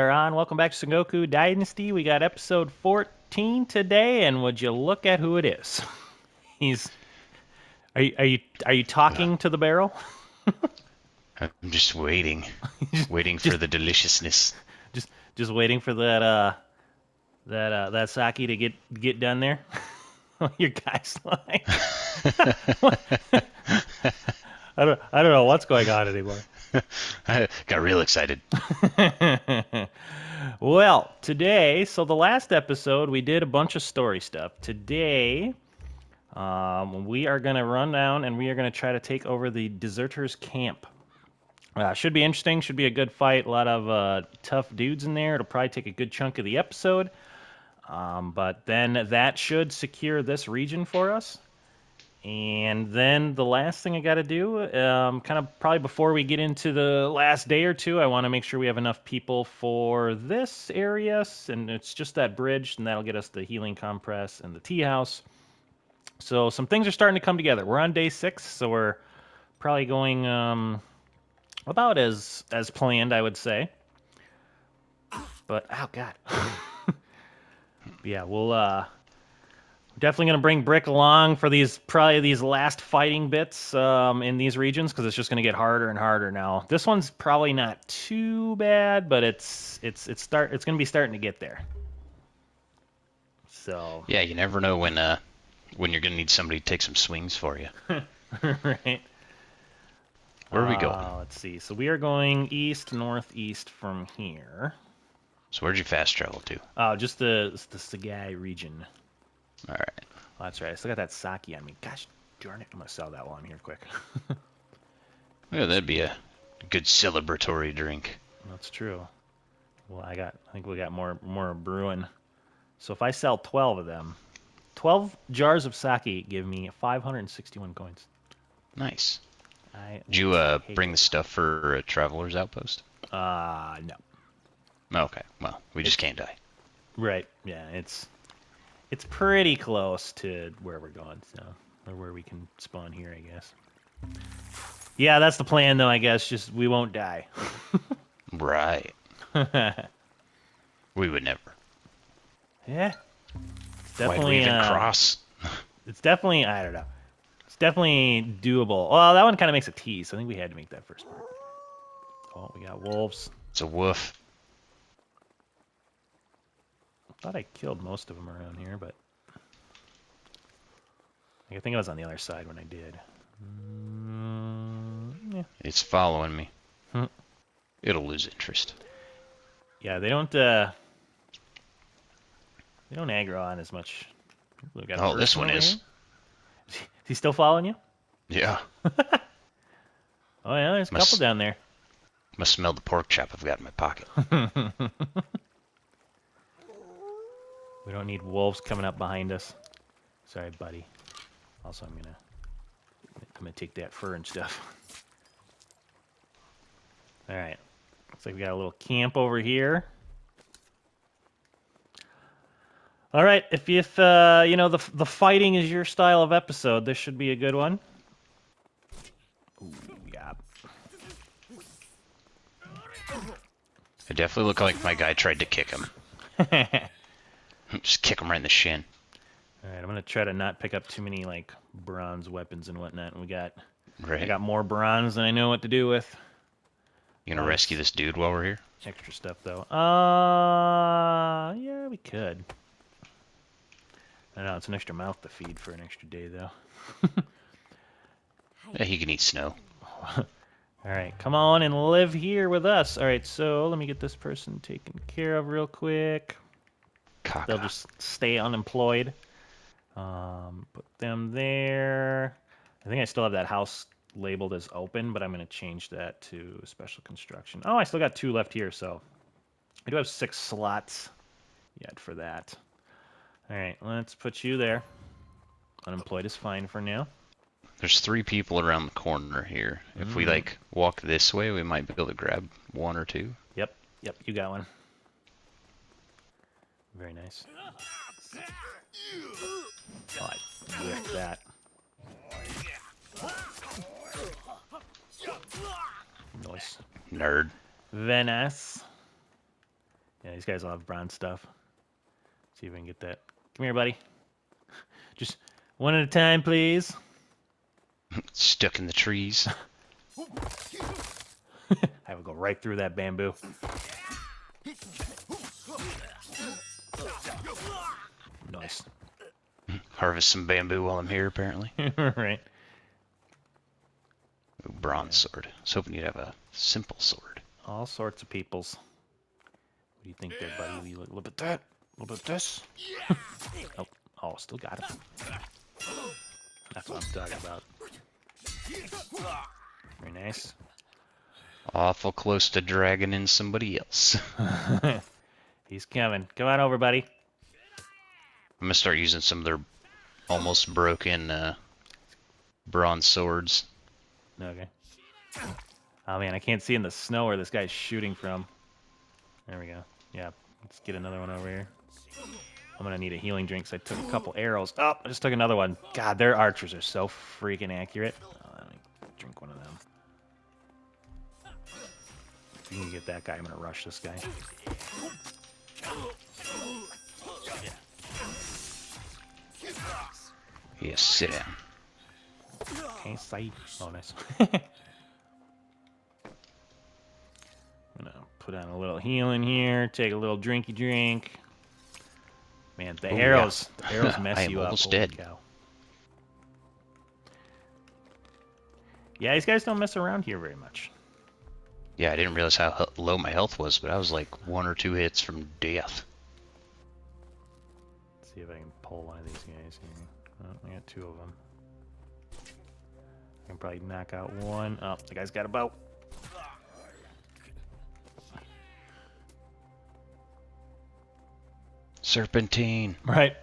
are on. Welcome back to Sengoku Dynasty. We got episode 14 today, and would you look at who it is? He's. Are you talking to the barrel? I'm just waiting, waiting for just the deliciousness. just waiting for that sake to get done there. Your guy's like, what? I don't know what's going on anymore. I got real excited. Well, today, so the last episode we did a bunch of story stuff. Today, we are gonna run down and we are gonna try to take over the deserters' camp. Should be interesting. Should be a good fight. A lot of tough dudes in there. It'll probably take a good chunk of the episode. But then that should secure this region for us. And then the last thing I got to do, kind of probably before we get into the last day or two, I want to make sure we have enough people for this area. And it's just that bridge, and that'll get us the healing compress and the tea house. So some things are starting to come together. We're on day 6, so we're probably going about as planned, I would say. But, oh, God. Yeah, we'll definitely going to bring Brick along for probably these last fighting bits in these regions, because it's just going to get harder and harder now. This one's probably not too bad, but it's going to be starting to get there. So Yeah, you never know when you're gonna need somebody to take some swings for you. right. Where are we going? Let's see. So we are going east, northeast from here. So where'd you fast travel to? Just the Sagai region. All right. Oh, that's right. I still got that sake on me. Gosh darn it. I'm going to sell that while I'm here quick. Yeah, that'd be a good celebratory drink. That's true. Well, I think we got more brewing. So if I sell 12 of them, 12 jars of sake give me 561 coins. Nice. Did you bring the stuff for a traveler's outpost? No. Okay. Well, we just can't die. Right. Yeah, it's pretty close to where we're going, so, or where we can spawn here, I guess. Yeah, that's the plan, though, I guess. Just we won't die. Right. We would never. Yeah. It's Why'd we definitely even cross? It's definitely, I don't know. It's definitely doable. Well, that one kind of makes a tease. I think we had to make that first part. Oh, we got wolves. It's a woof. I thought I killed most of them around here, but I think I was on the other side when I did. Yeah. It's following me. Hmm. It'll lose interest. Yeah, they don't aggro on as much. We got a Oh, this person one over is. here. Is he still following you? Yeah. Oh yeah, there's a couple down there. Must smell the pork chop I've got in my pocket. We don't need wolves coming up behind us. Sorry, buddy. Also, I'm gonna take that fur and stuff. All right. Looks like we got a little camp over here. All right. If you know the fighting is your style of episode, this should be a good one. Ooh, yeah. It definitely looked like my guy tried to kick him. Just kick him right in the shin. All right, I'm gonna try to not pick up too many like bronze weapons and whatnot. And Right. I got more bronze than I know what to do with. You gonna rescue this dude while we're here? Extra stuff though. Yeah, we could. I don't know, it's an extra mouth to feed for an extra day though. Yeah, he can eat snow. All right, come on and live here with us. All right, so let me get this person taken care of real quick. Caca. They'll just stay unemployed. Put them there. I think I still have that house labeled as open, but I'm going to change that to special construction. Oh, I still got 2 left here, so I do have 6 slots yet for that. All right, let's put you there. Unemployed is fine for now. There's 3 people around the corner here. If we like walk this way, we might be able to grab 1 or 2. Yep, you got one. Very nice. Oh, I whiffed that. Nice. Nerd. Venice. Yeah, these guys all have bronze stuff. See if I can get that. Come here, buddy. Just one at a time, please. Stuck in the trees. I would go right through that bamboo. Nice. Harvest some bamboo while I'm here, apparently. Right. Ooh, bronze sword. I was hoping you'd have a simple sword. All sorts of peoples. What do you think there, buddy? You look at that. A little bit of this. Oh, still got him. That's what I'm talking about. Very nice. Awful close to dragging in somebody else. He's coming. Come on over, buddy. I'm gonna start using some of their almost broken bronze swords. Okay. Oh man, I can't see in the snow where this guy's shooting from. There we go. Yeah, let's get another one over here. I'm gonna need a healing drink, so I took a couple arrows. Oh, I just took another one. God, their archers are so freaking accurate. Oh, let me drink one of them. If you can get that guy, I'm gonna rush this guy. Yes, sit down. Okay, sight. Oh, nice. I'm gonna put on a little healing here. Take a little drinky drink. Man, the Ooh, arrows, yeah. the arrows mess I am you up. almost Holy dead. cow. Yeah, these guys don't mess around here very much. Yeah, I didn't realize how low my health was, but I was like 1 or 2 hits from death. Let's see if I can pull one of these guys here. Oh, I got 2 of them. I can probably knock out one. Oh, the guy's got a bow. Serpentine. Right.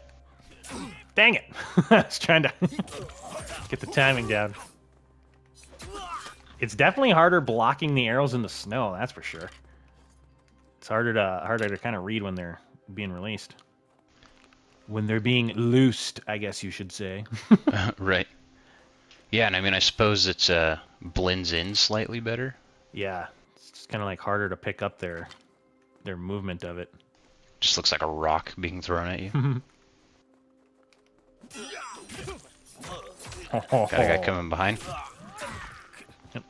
Dang it. I was trying to get the timing down. It's definitely harder blocking the arrows in the snow, that's for sure. It's harder to kind of read when they're being released. When they're being loosed, I guess you should say. Right. Yeah, and I mean, I suppose it's blends in slightly better. Yeah, it's kind of like harder to pick up their movement of it. Just looks like a rock being thrown at you. Got a guy coming behind. Yep.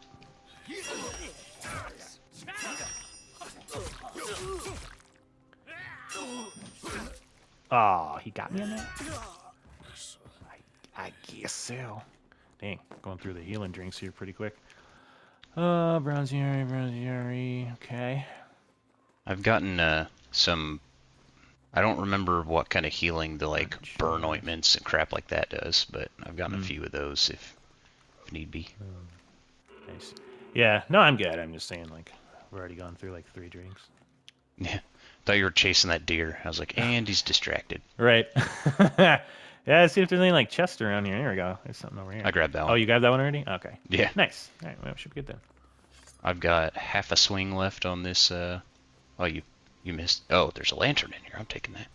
Oh, he got me on that? I guess so. Dang, going through the healing drinks here pretty quick. Bronzieri, okay. I've gotten some... I don't remember what kind of healing the like burn ointments and crap like that does, but I've gotten a few of those if need be. Nice. Yeah, no, I'm good. I'm just saying, like, I've already gone through like 3 drinks. Yeah, thought you were chasing that deer. I was like, and he's distracted. Right. Yeah, let's see if there's any like chests around here. There we go. There's something over here. I grabbed that one. Oh, you grabbed that one already? Okay. Yeah. Nice. All right, well, should be good then. I've got half a swing left on this. Oh, you missed. Oh, there's a lantern in here. I'm taking that.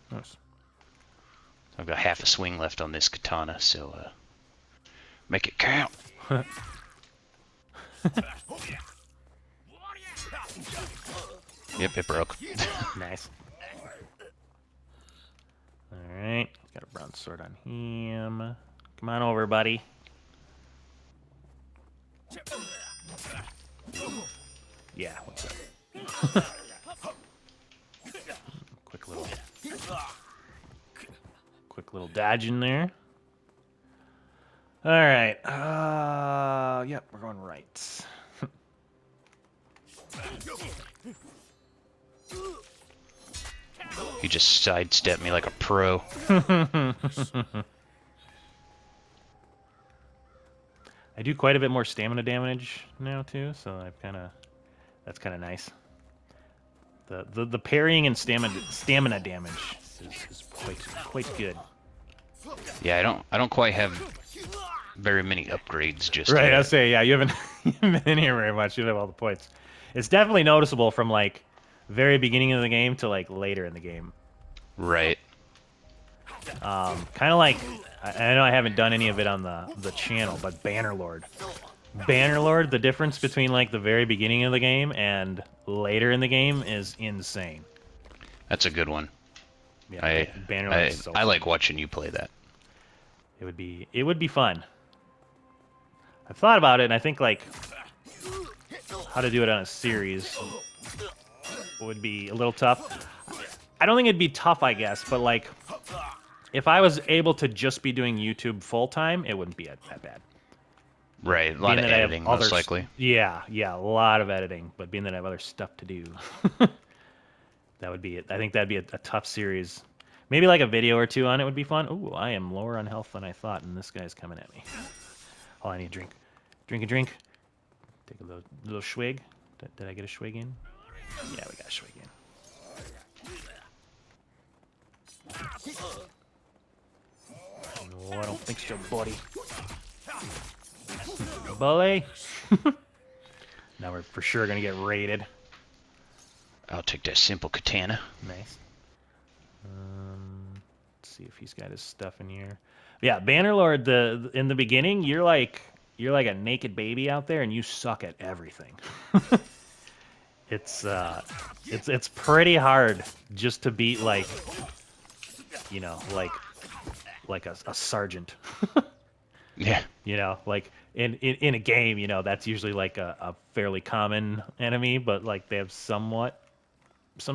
Nice. I've got half a swing left on this katana, so make it count. Yep, it broke. Nice. Alright, got a bronze sword on him. Come on over, buddy. Yeah, what's up? Quick little dodge in there. Alright, yep, we're going right. He just sidestepped me like a pro. I do quite a bit more stamina damage now too, so that's kind of nice. The parrying and stamina damage is quite good. Yeah, I don't quite have very many upgrades just Right, yet. I'll say, yeah, you haven't been in here very much. You don't have all the points. It's definitely noticeable from like very beginning of the game to like later in the game. Right. Kind of like I know I haven't done any of it on the channel, but Bannerlord, the difference between like the very beginning of the game and later in the game is insane. That's a good one. Yeah, I Bannerlord's so I fun. like watching you play that. It would be fun. I've thought about it, and I think like how to do it on a series would be a little tough. I don't think it'd be tough, I guess, but like if I was able to just be doing YouTube full time, it wouldn't be that bad. Right, a lot Being of that I have editing, other, most likely. yeah, a lot of editing, but being that I have other stuff to do, that would be it. I think that'd be a tough series. Maybe like a video or two on it would be fun. Ooh, I am lower on health than I thought, and this guy's coming at me. Oh, I need a drink. Drink a drink. Take a little swig. Did I get a swig in? Yeah, we got a swig in. No, I don't think so, buddy. Bully. Now we're for sure gonna get raided. I'll take that simple katana. Nice. Let's see if he's got his stuff in here. Yeah, Bannerlord. In the beginning, you're like a naked baby out there, and you suck at everything. It's pretty hard just to beat like, you know, like a sergeant. Yeah. You know, like in a game, you know, that's usually like a fairly common enemy, but like they have some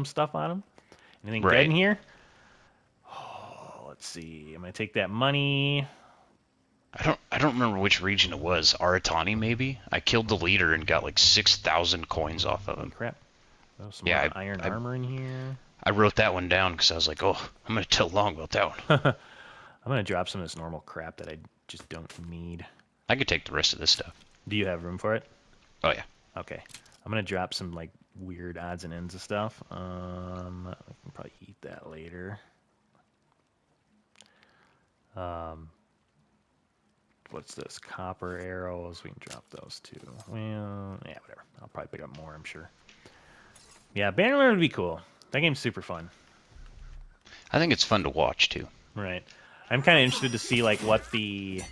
stuff on them. Anything good in Right. here? Oh, let's see. I'm gonna take that money. I don't remember which region it was. Aratani, maybe? I killed the leader and got like 6,000 coins off of Holy him. crap. Oh, some Yeah, iron armor in here. I wrote that one down because I was like, oh, I'm going to tell long about that one. I'm gonna drop some of this normal crap that I just don't need. I could take the rest of this stuff. Do you have room for it? Oh, yeah. Okay. I'm gonna drop some like weird odds and ends of stuff. I can probably eat that later. What's this? Copper arrows. We can drop those too. Well, yeah, whatever. I'll probably pick up more, I'm sure. Yeah, Bannerlord would be cool. That game's super fun. I think it's fun to watch, too. Right. I'm kind of interested to see like what the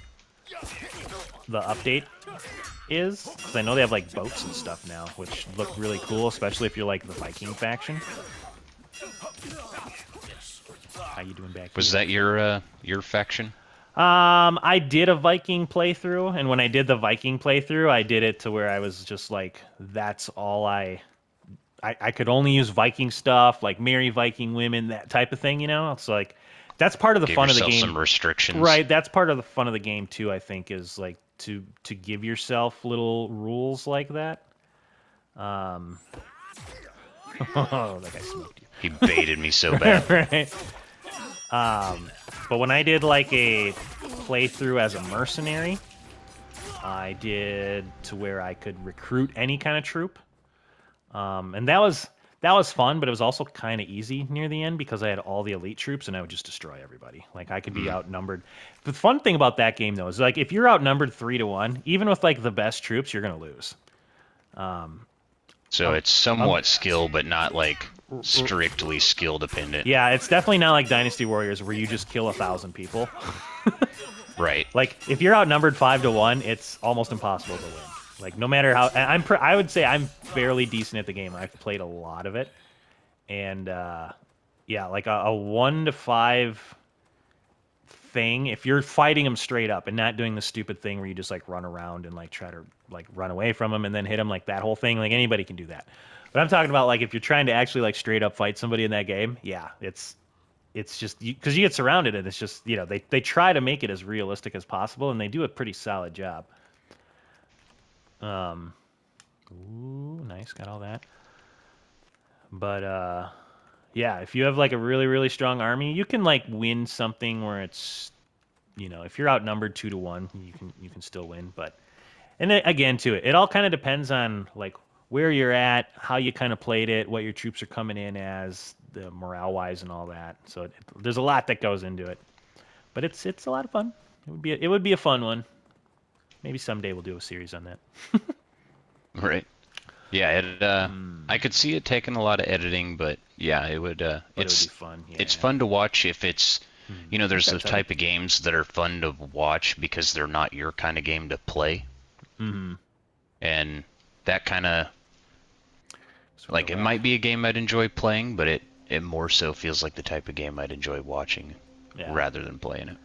update is, because I know they have like boats and stuff now, which look really cool, especially if you're like the Viking faction. How you doing back here? Was that your faction? I did a Viking playthrough, and when I did the Viking playthrough, I did it to where I was just like, that's all I could only use Viking stuff, like marry Viking women, that type of thing, you know? It's like, that's part of the Gave fun of the yourself game. some restrictions. Right, that's part of the fun of the game, too, I think, is like to give yourself little rules like that. Oh, that guy smoked you. He baited me so bad. Right. But when I did like a playthrough as a mercenary, I did to where I could recruit any kind of troop, and that was fun. But it was also kind of easy near the end because I had all the elite troops and I would just destroy everybody. Like I could be outnumbered. The fun thing about that game though is like if you're outnumbered 3-1, even with like the best troops, you're gonna lose. So it's somewhat skill, but not like strictly skill dependent. Yeah, it's definitely not like Dynasty Warriors where you just kill 1,000 people. Right. Like if you're outnumbered 5-1, it's almost impossible to win. Like no matter how I would say I'm fairly decent at the game. I've played a lot of it, and yeah, like a 1-5 thing. If you're fighting them straight up and not doing the stupid thing where you just like run around and like try to like run away from them and then hit them, like that whole thing, like anybody can do that. But I'm talking about like if you're trying to actually like straight up fight somebody in that game, yeah, it's just because you get surrounded and it's just, you know, they try to make it as realistic as possible and they do a pretty solid job. Ooh, nice, got all that. But yeah, if you have like a really really strong army, you can like win something where it's, you know, if you're outnumbered 2-1, you can still win. But and then, again, too, it all kind of depends on like where you're at, how you kind of played it, what your troops are coming in as, the morale wise, and all that. So there's a lot that goes into it, but it's a lot of fun. It would be a fun one. Maybe someday we'll do a series on that. Right. Yeah, it I could see it taking a lot of editing, but yeah, it would But it would be fun. Yeah. it's fun to watch if it's you know, there's those type of games that are fun to watch because they're not your kind of game to play. Mm-hmm. And that kind of like it might be a game I'd enjoy playing, but it more so feels like the type of game I'd enjoy watching Yeah. rather than playing it.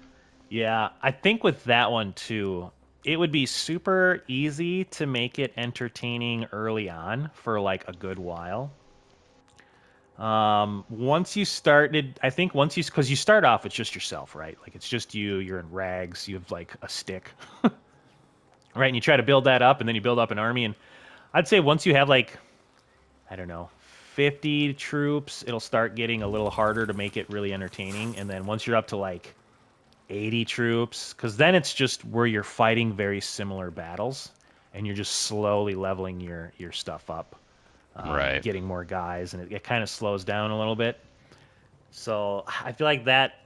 Yeah, I think with that one too, it would be super easy to make it entertaining early on for like a good while. Once you started, I think once you, because you start off with just yourself, right? Like it's just you, you're in rags, you have like a stick, right? And you try to build that up, and then you build up an army. And I'd say once you have like, I don't know, 50 troops, it'll start getting a little harder to make it really entertaining. And then once you're up to like 80 troops, because then it's just where you're fighting very similar battles, and you're just slowly leveling your stuff up, Right. getting more guys, and it kind of slows down a little bit. So I feel like that,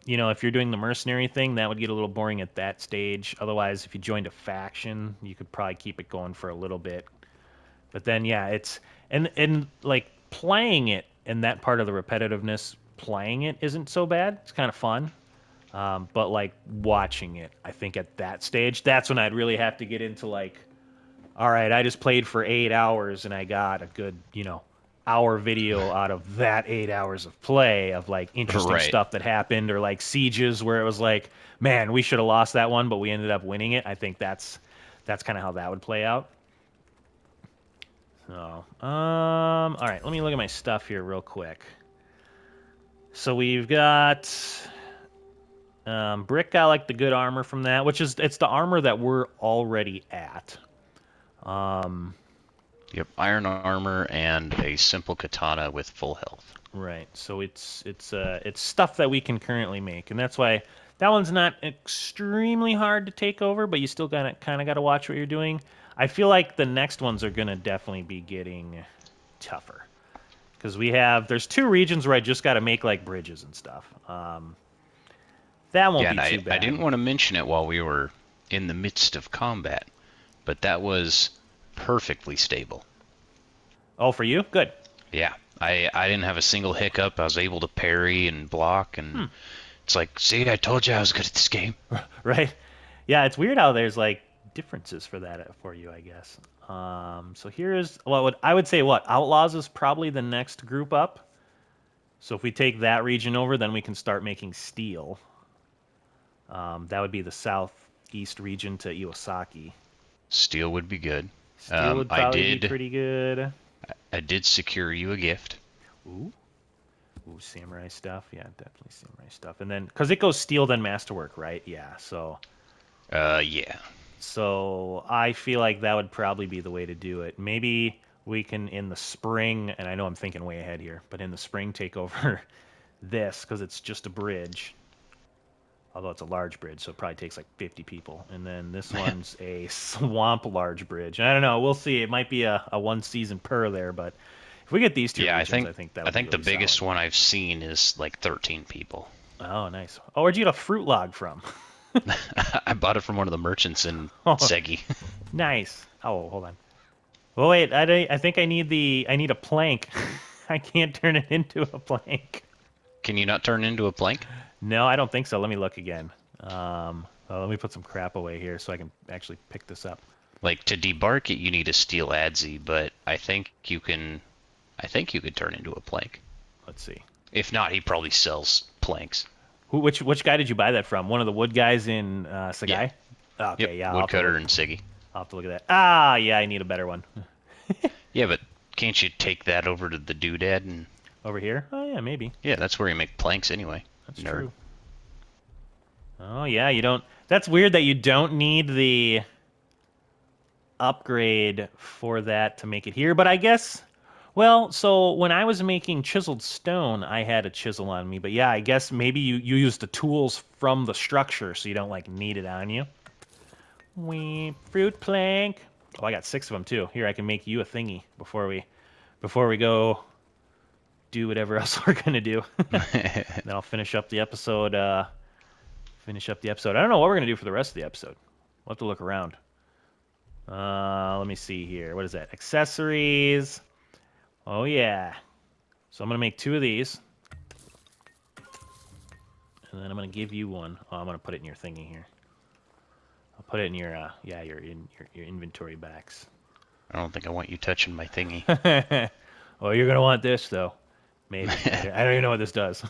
if you're doing the mercenary thing, that would get a little boring at that stage. Otherwise, if you joined a faction, you could probably keep it going for a little bit. But then, yeah, it's and like playing it and that part of the repetitiveness, playing it isn't so bad. It's kind of fun. But like watching it, I think at that stage, that's when I'd really have to get into like, all right, I just played for 8 hours and I got a good, hour video out of that 8 hours of play of like interesting Right. stuff that happened, or like sieges where it was like, man, we should have lost that one, but we ended up winning it. I think that's kind of how that would play out. So, all right, let me look at my stuff here real quick. So we've got Brick got like the good armor from that, which is it's the armor that we're already at. Um, Yep. Iron armor and a simple katana with full health. right. So it's stuff that we can currently make, and that's why that one's not extremely hard to take over, but you still gotta kind of got to watch what you're doing. I feel like the next ones are gonna definitely be getting tougher because there's two regions where I just got to make like bridges and stuff. That won't Yeah, be and too I didn't bad. want to mention it while we were in the midst of combat, but that was perfectly stable. Oh, for you, good. Yeah, I didn't have a single hiccup. I was able to parry and block, and Hmm. it's like, see, I told you I was good at this game. Right? Yeah, it's weird how there's like differences for that for you, I guess. So here's what I would say. What Outlaws is probably the next group up. So if we take that region over, then we can start making steel. That would be the southeast region to Iwasaki. Steel would be good. Steel would I probably be did pretty good. I did secure you a gift. Ooh, ooh, samurai stuff. Yeah, definitely samurai stuff. And then because it goes steel then masterwork, right? Yeah. Yeah. So I feel like that would probably be the way to do it. Maybe we can in the spring, and I know I'm thinking way ahead here, but in the spring take over this because it's just a bridge. Although it's a large bridge, so it probably takes like 50 people. And then this one's a swamp large bridge. I don't know. We'll see. It might be a one season per there, but if we get these two Yeah, regions, I think that I would be think the really solid. biggest one I've seen is like 13 people. Oh, nice. Oh, where'd you get a fruit log from? I bought it from one of the merchants in Oh, Segi. nice. Oh, hold on. Well, wait. I think I need a plank. I can't turn it into a plank. Can you not turn into a plank? No, I don't think so. Let me look again. Well, let me put some crap away here so I can actually pick this up. Like to debark it, you need a steel adze, but I think you can. I think you could turn into a plank. Let's see. If not, he probably sells planks. Which guy did you buy that from? One of the wood guys in Yeah. Sagai? Oh, Yep. okay, yeah, Woodcutter and Siggy. I'll have to look at that. Ah, yeah, I need a better one. Yeah, but can't you take that over to the doodad and? Over here? Oh, yeah, maybe. Yeah, that's where you make planks anyway. That's Nerd. true. Oh, yeah, you don't. That's weird that you don't need the upgrade for that to make it here, but I guess. Well, so when I was making chiseled stone, I had a chisel on me, but yeah, I guess maybe you use the tools from the structure so you don't like need it on you. Wee fruit plank. Oh, I got 6 of them too. Here, I can make you a thingy before we go do whatever else we're gonna do. Then I'll finish up the episode. Finish up the episode. I don't know what we're gonna do for the rest of the episode. We'll have to look around. Let me see here. What is that? Accessories. Oh yeah. So I'm gonna make 2 of these, and then I'm gonna give you one. Oh, I'm gonna put it in your thingy here. I'll put it in your your inventory backs. I don't think I want you touching my thingy. Oh, you're gonna want this though. Maybe. I don't even know what this does.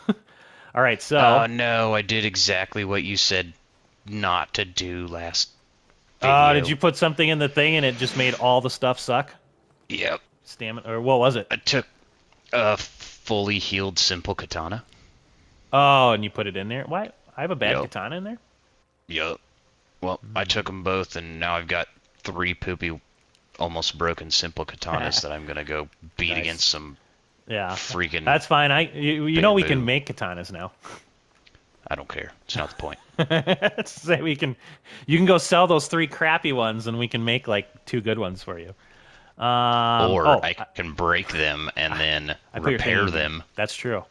All right, Oh so. no, I did exactly what you said not to do last Did video. you put something in the thing and it just made all the stuff suck? Yep. Stamina, or what was it? I took a fully healed simple katana. Oh, and you put it in there. Why? I have a bad Yep. katana in there. Yep. Well, I took them both, and now I've got 3 poopy, almost broken simple katanas that I'm gonna go beat Nice. against some Yeah, freaking that's fine. You know we can bamboo. make katanas now. I don't care. It's not the point. Say we can. You can go sell those 3 crappy ones, and we can make like 2 good ones for you. Or Oh, I can break them and then I put your thing repair in here. them, That's true.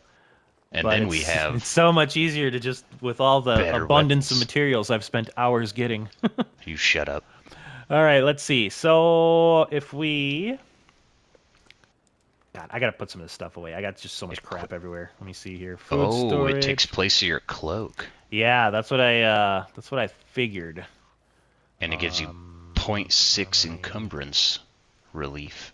and But then we it's have so much easier to just with all the better abundance of weapons. materials I've spent hours getting. You shut up. All right, let's see. So if we, God, I gotta put some of this stuff away. I got just so much crap everywhere. Let me see here. Food Oh, it takes storage. place of your cloak, Yeah, that's what I figured. and it gives you .6 Armory. encumbrance relief.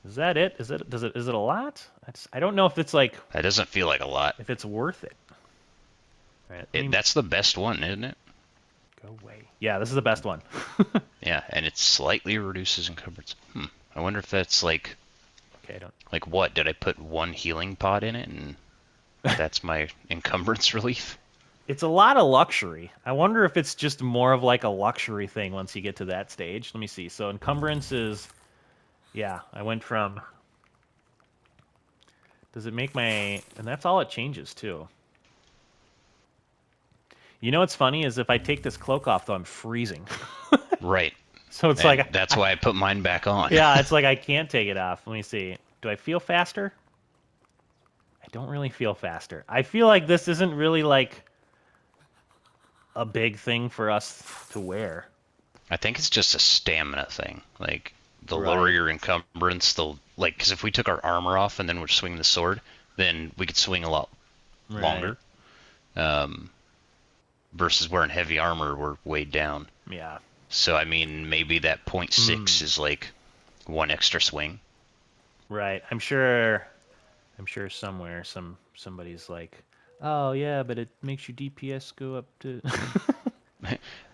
Is that it? Is it a lot? I don't know if it's like That doesn't feel like a lot. if it's worth it. All right, let me That's the best one, isn't it? go away. Yeah, this is the best one. Yeah, and it slightly reduces encumbrance. I wonder if that's like Okay, I don't. what? Did I put 1 healing pot in it, and that's my encumbrance relief? It's a lot of luxury. I wonder if it's just more of like a luxury thing once you get to that stage. Let me see. So encumbrance is, yeah, I went from. Does it make my? And that's all it changes too. You know what's funny is if I take this cloak off though, I'm freezing. Right. So it's And like, that's why I put mine back on. yeah, it's like I can't take it off. Let me see. Do I feel faster? I don't really feel faster. I feel like this isn't really like a big thing for us to wear. I think it's just a stamina thing. Like, the lower Right. your encumbrance, the like, because if we took our armor off and then we're swinging the sword, then we could swing a lot Right. longer. Um, versus wearing heavy armor, we're weighed down. Yeah. So I mean, maybe that .6 is like 1 extra swing. Right. I'm sure somewhere somebody's like, "Oh, yeah, but it makes your DPS go up to."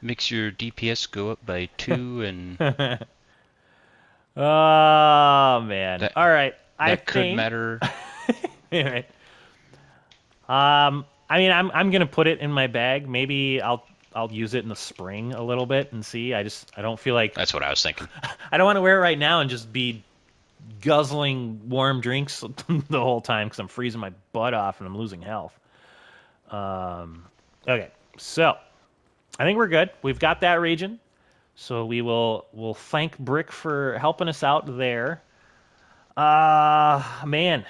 Makes your DPS go up by 2, and Oh, man. that All right. I that could think matter. All right. I mean, I'm gonna put it in my bag. Maybe I'll use it in the spring a little bit and see. I don't feel like That's what I was thinking. I don't want to wear it right now and just be guzzling warm drinks the whole time because I'm freezing my butt off and I'm losing health. Okay, so I think we're good. We've got that region, so we'll thank Brick for helping us out there. Man,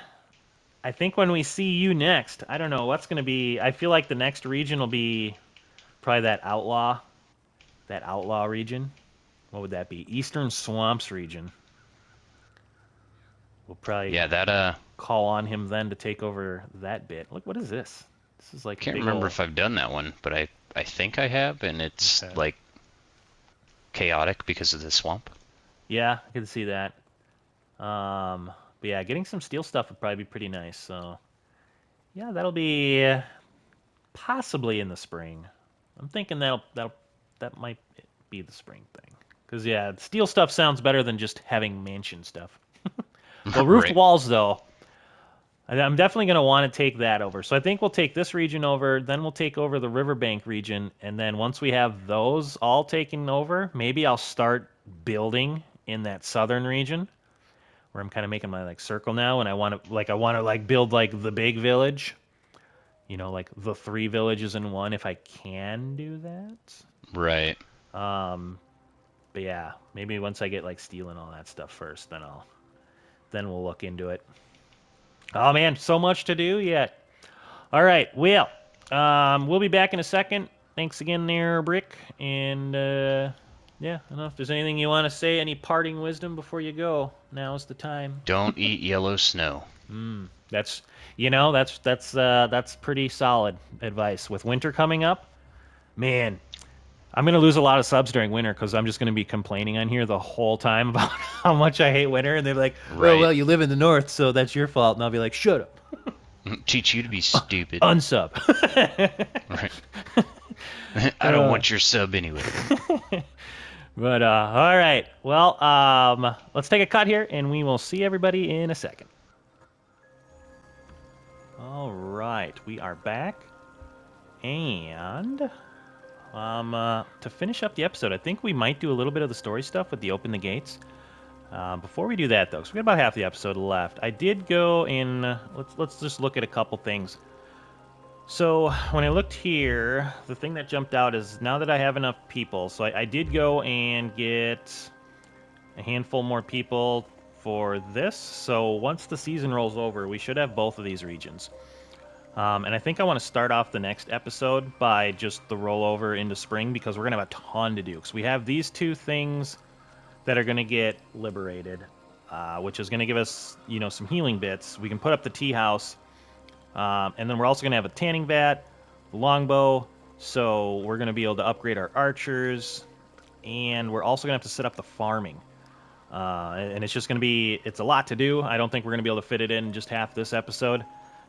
I think when we see you next, I don't know what's gonna be. I feel like the next region will be probably that outlaw region. What would that be? Eastern Swamps region. We'll probably Yeah, that call on him then to take over that bit. Look, what is this? This is like a can't big remember old. if I've done that one, but I think I have, and it's Okay. like chaotic because of the swamp. Yeah, I can see that. But yeah, getting some steel stuff would probably be pretty nice. So yeah, that'll be possibly in the spring. I'm thinking that might be the spring thing. Cause yeah, steel stuff sounds better than just having mansion stuff. Well, roofed Right. walls though, I'm definitely going to want to take that over. So I think we'll take this region over, then we'll take over the riverbank region, and then once we have those all taken over, maybe I'll start building in that southern region where I'm kind of making my like circle now, and I want to build like the big village, like the 3 villages in one if I can do that. Right. But yeah, maybe once I get like steel and all that stuff first, then we'll look into it. Oh man, so much to do yet. All right, well, we'll be back in a second. Thanks again there, Brick. And yeah, I don't know if there's anything you want to say, any parting wisdom before you go. Now's the time. Don't eat yellow snow. That's that's pretty solid advice. With winter coming up, man, I'm gonna lose a lot of subs during winter because I'm just gonna be complaining on here the whole time about how much I hate winter, and they're like, Right. well, you live in the north, so that's your fault." And I'll be like, "Shut up, Teach you to be stupid. unsub." Right. I don't want your sub anyway. But all right, well, let's take a cut here, and we will see everybody in a second. All right, we are back, and to finish up the episode, I think we might do a little bit of the story stuff with the open the gates. Before we do that, though, because we got about half the episode left, I did go in. Let's just look at a couple things. So when I looked here, the thing that jumped out is now that I have enough people, so I did go and get a handful more people for this. So once the season rolls over, we should have both of these regions. And I think I want to start off the next episode by just the rollover into spring because we're going to have a ton to do. Because we have these two things that are going to get liberated, which is going to give us, some healing bits. We can put up the tea house. And then we're also going to have a tanning vat, the longbow, so we're going to be able to upgrade our archers, and we're also going to have to set up the farming. And it's just going to be, it's a lot to do. I don't think we're going to be able to fit it in just half this episode,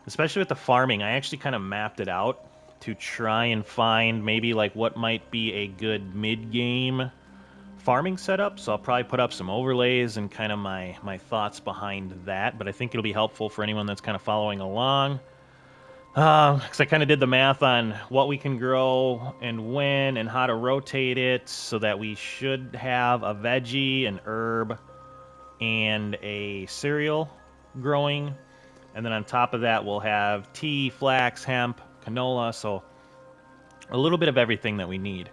especially with the farming. I actually kind of mapped it out to try and find maybe like what might be a good mid-game farming setup, so I'll probably put up some overlays and kind of my thoughts behind that, but I think it'll be helpful for anyone that's kind of following along. Because I kind of did the math on what we can grow and when and how to rotate it so that we should have a veggie, an herb, and a cereal growing. And then on top of that, we'll have tea, flax, hemp, canola, so a little bit of everything that we need.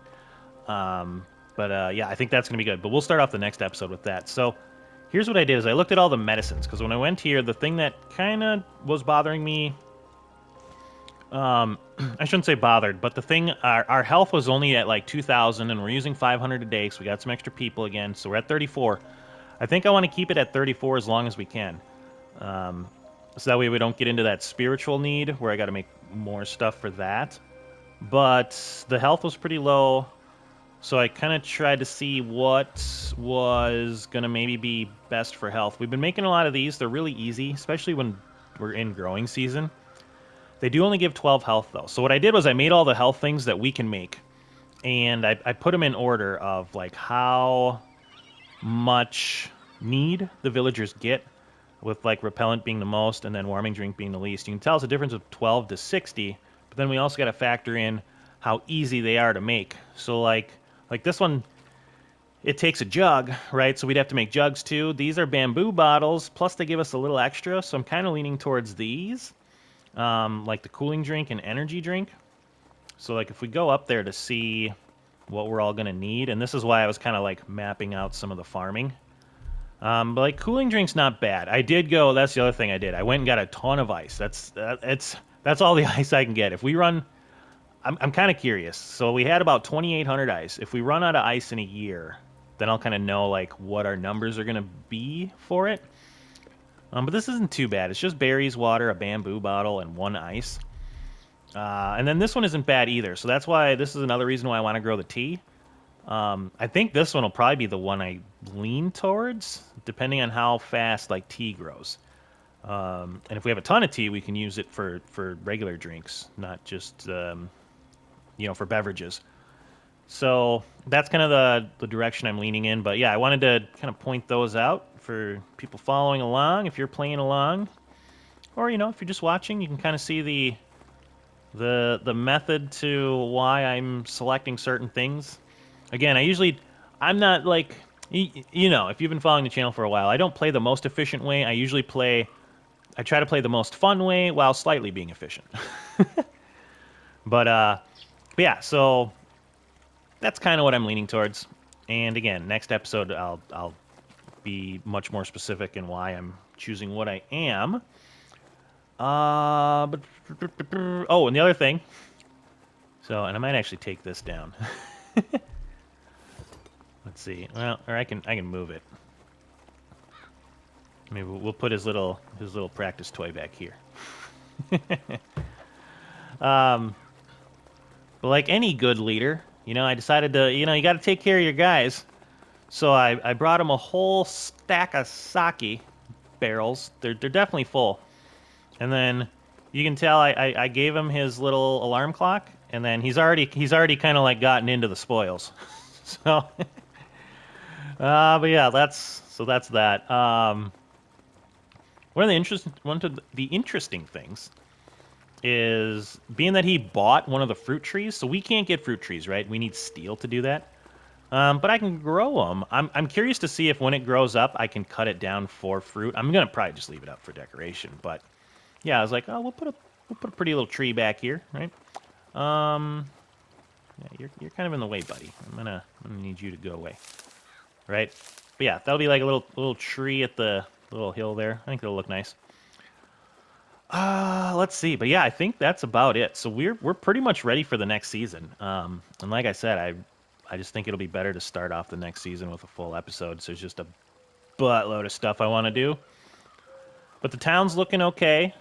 But yeah, I think that's going to be good. But we'll start off the next episode with that. So here's what I did is I looked at all the medicines, because when I went here, the thing that kind of was bothering me, I shouldn't say bothered, but the thing, our health was only at like 2,000, and we're using 500 a day, so we got some extra people again, so we're at 34. I think I want to keep it at 34 as long as we can. So that way we don't get into that spiritual need where I got to make more stuff for that. But the health was pretty low, so I kind of tried to see what was going to maybe be best for health. We've been making a lot of these. They're really easy, especially when we're in growing season. They do only give 12 health, though. So what I did was I made all the health things that we can make. And I put them in order of, like, how much need the villagers get, with, like, repellent being the most and then warming drink being the least. You can tell it's a difference of 12 to 60, but then we also got to factor in how easy they are to make. So, like this one, it takes a jug, right? So we'd have to make jugs, too. These are bamboo bottles, plus they give us a little extra, so I'm kind of leaning towards these. Like the cooling drink and energy drink. So like if we go up there to see what we're all going to need, and this is why I was kind of like mapping out some of the farming. But like cooling drink's not bad. I did go, that's the other thing I did. I went and got a ton of ice. That's all the ice I can get. If we run, I'm kind of curious. So we had about 2,800 ice. If we run out of ice in a year, then I'll kind of know like what our numbers are going to be for it. But this isn't too bad. It's just berries, water, a bamboo bottle, and 1 ice. And then this one isn't bad either. So that's why this is another reason why I want to grow the tea. I think this one will probably be the one I lean towards, depending on how fast like tea grows. And if we have a ton of tea, we can use it for regular drinks, not just for beverages. So that's kind of the direction I'm leaning in. But yeah, I wanted to kind of point those out for people following along, if you're playing along, or if you're just watching, you can kind of see the method to why I'm selecting certain things. Again, I'm not like, if you've been following the channel for a while, I don't play the most efficient way. I try to play the most fun way while slightly being efficient. But yeah, so that's kind of what I'm leaning towards. And again, next episode, I'll be much more specific in why I'm choosing what I am. And the other thing. So, and I might actually take this down. Let's see. Well, or I can move it. Maybe we'll put his little practice toy back here. But like any good leader, I decided to, you got to take care of your guys. So I brought him a whole stack of sake barrels. They're definitely full. And then you can tell I gave him his little alarm clock, and then he's already kind of like gotten into the spoils. So, but yeah, that's that. One of the interesting things is being that he bought one of the fruit trees. So we can't get fruit trees, right? We need steel to do that. But I can grow them. I'm curious to see if when it grows up, I can cut it down for fruit. I'm gonna probably just leave it up for decoration. But yeah, I was like, oh, we'll put a pretty little tree back here, right? Yeah, you're kind of in the way, buddy. I'm gonna need you to go away, right? But yeah, that'll be like a little tree at the little hill there. I think it'll look nice. Let's see. But yeah, I think that's about it. So we're pretty much ready for the next season. And like I said, I just think it'll be better to start off the next season with a full episode. So there's just a buttload of stuff I want to do. But the town's looking okay.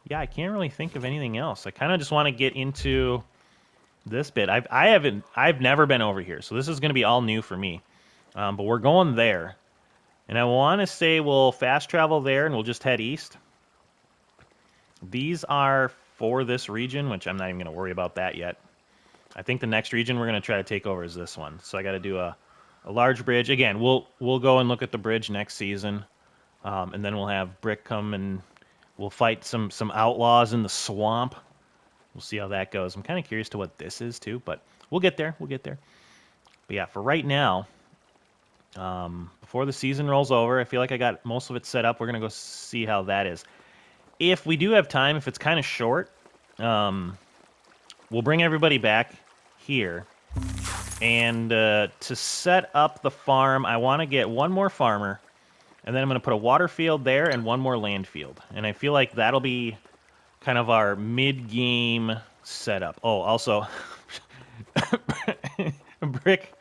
Yeah, I can't really think of anything else. I kind of just want to get into this bit. I've never been over here, so this is going to be all new for me. But we're going there. And I want to say we'll fast travel there and we'll just head east. These are for this region, which I'm not even going to worry about that yet. I think the next region we're going to try to take over is this one. So I got to do a large bridge. Again, we'll go and look at the bridge next season. And then we'll have Brick come and we'll fight some outlaws in the swamp. We'll see how that goes. I'm kind of curious to what this is too, but we'll get there. We'll get there. But yeah, for right now, before the season rolls over, I feel like I got most of it set up. We're going to go see how that is. If we do have time, if it's kind of short, we'll bring everybody back here. And to set up the farm, I want to get one more farmer. And then I'm going to put a water field there and one more land field. And I feel like that'll be kind of our mid-game setup. Oh, also, Brick,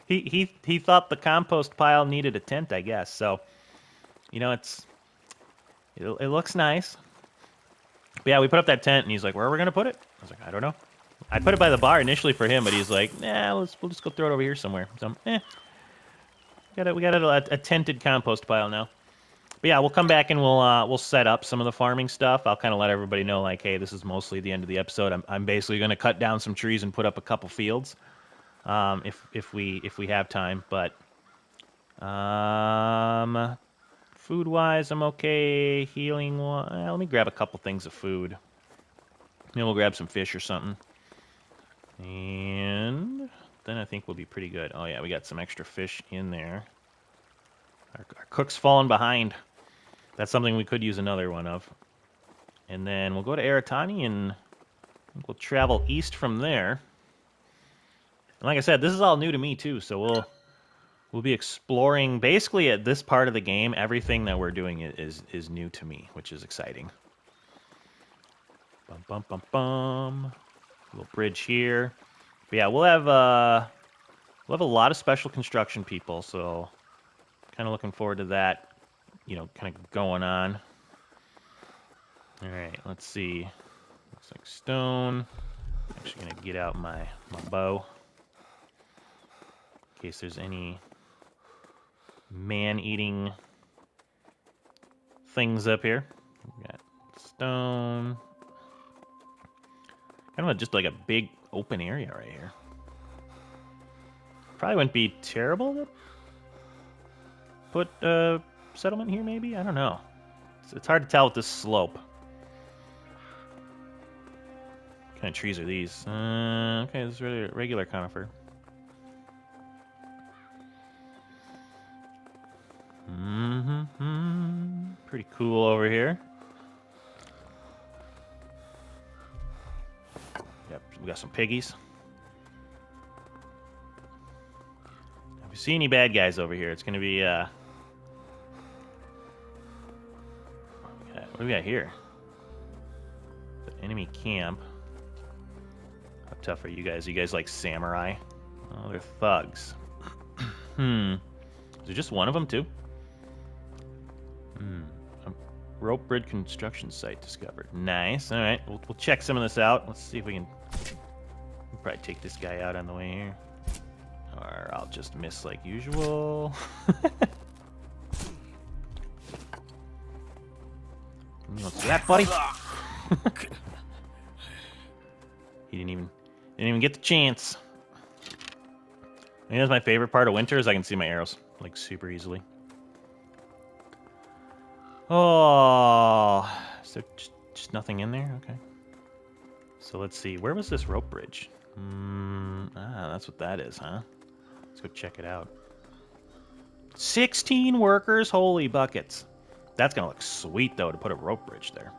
he thought the compost pile needed a tent, I guess. So, it looks nice. But yeah, we put up that tent, and he's like, where are we going to put it? I was like, I don't know. I put it by the bar initially for him, but he's like, nah, we'll just go throw it over here somewhere. So, we got a tented compost pile now. But yeah, we'll come back and we'll set up some of the farming stuff. I'll kind of let everybody know, like, hey, this is mostly the end of the episode. I'm basically going to cut down some trees and put up a couple fields, if we have time. But food wise, I'm okay. Healing, let me grab a couple things of food. Maybe we'll grab some fish or something, and then I think we'll be pretty good. Oh yeah, we got some extra fish in there. Our cook's falling behind. That's something we could use another one of. And then we'll go to Aratani, and we'll travel east from there. And like I said, this is all new to me too, so we'll be exploring. Basically, at this part of the game, everything that we're doing is new to me, which is exciting. Bum bum bum bum. Little bridge here. But yeah, we'll have a lot of special construction people, so kind of looking forward to that. Kind of going on. All right, let's see. Looks like stone. I'm actually gonna get out my bow in case there's any man-eating things up here. We got stone. Kind of just like a big open area right here. Probably wouldn't be terrible to put a settlement here, maybe? I don't know. It's hard to tell with this slope. What kind of trees are these? Okay, this is really regular conifer. Pretty cool over here. Yep, we got some piggies. If you see any bad guys over here, it's gonna be what do we got here? The enemy camp. How tough are you guys? Are you guys like samurai? Oh, they're thugs. Is there just one of them too? A rope bridge construction site discovered. Nice. All right, we'll check some of this out. Let's see if we can probably take this guy out on the way here. Or I'll just miss like usual. What's that, buddy? He didn't even get the chance. I think that's my favorite part of winter is I can see my arrows like super easily. Oh, is there just nothing in there? Okay. So let's see. Where was this rope bridge? That's what that is, huh? Let's go check it out. 16 workers? Holy buckets. That's going to look sweet, though, to put a rope bridge there.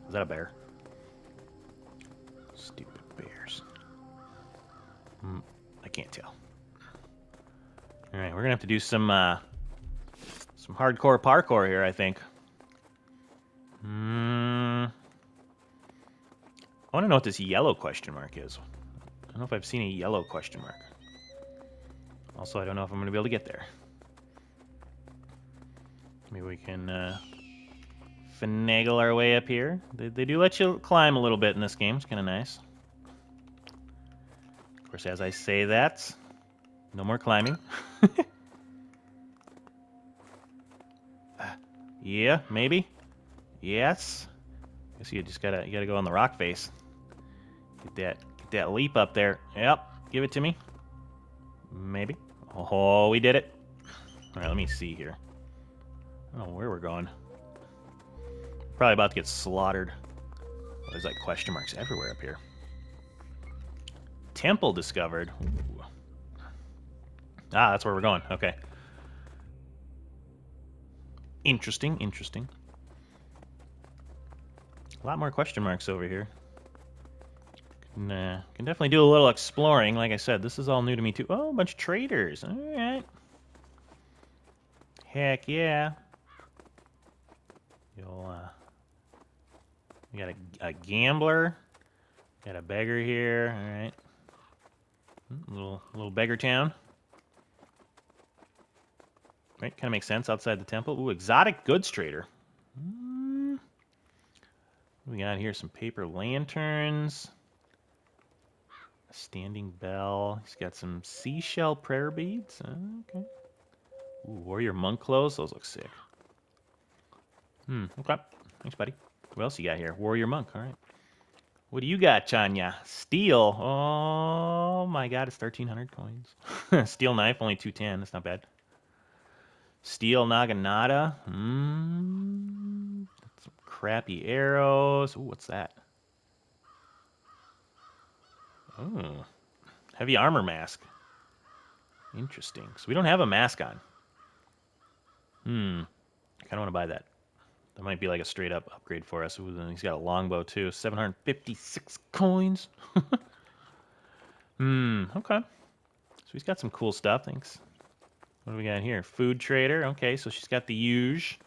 Is that a bear? Stupid bears. I can't tell. All right, we're going to have to do some hardcore parkour here, I think. I want to know what this yellow question mark is. I don't know if I've seen a yellow question mark. Also, I don't know if I'm going to be able to get there. Maybe we can finagle our way up here. They do let you climb a little bit in this game. It's kind of nice. Of course, as I say that, no more climbing. Yeah, maybe. Yes. Guess you just gotta go on the rock face. Get that leap up there. Yep. Give it to me. Maybe. Oh, we did it. All right, let me see here. I don't know where we're going. Probably about to get slaughtered. Oh, there's like question marks everywhere up here. Temple discovered. Ooh. Ah, that's where we're going. Okay. Interesting, interesting. A lot more question marks over here. Can definitely do a little exploring. Like I said, this is all new to me too. Oh, a bunch of traders. All right. Heck yeah. We got a gambler. Got a beggar here. All right. Little beggar town. Right, kind of makes sense outside the temple. Ooh, exotic goods trader. We got here some paper lanterns. A standing bell. He's got some seashell prayer beads. Okay. Ooh, warrior monk clothes. Those look sick. Okay. Thanks, buddy. What else you got here? Warrior monk. All right. What do you got, Chanya? Steel. Oh my god, it's 1,300 coins. Steel knife, only 210. That's not bad. Steel naginata. Some crappy arrows. Ooh, what's that? Oh. Heavy armor mask. Interesting. So we don't have a mask on. I kind of want to buy that. That might be like a straight up upgrade for us. Ooh, then he's got a longbow too. 756 coins. Okay. So he's got some cool stuff. Thanks. What do we got here? Food trader. Okay, so she's got the huge.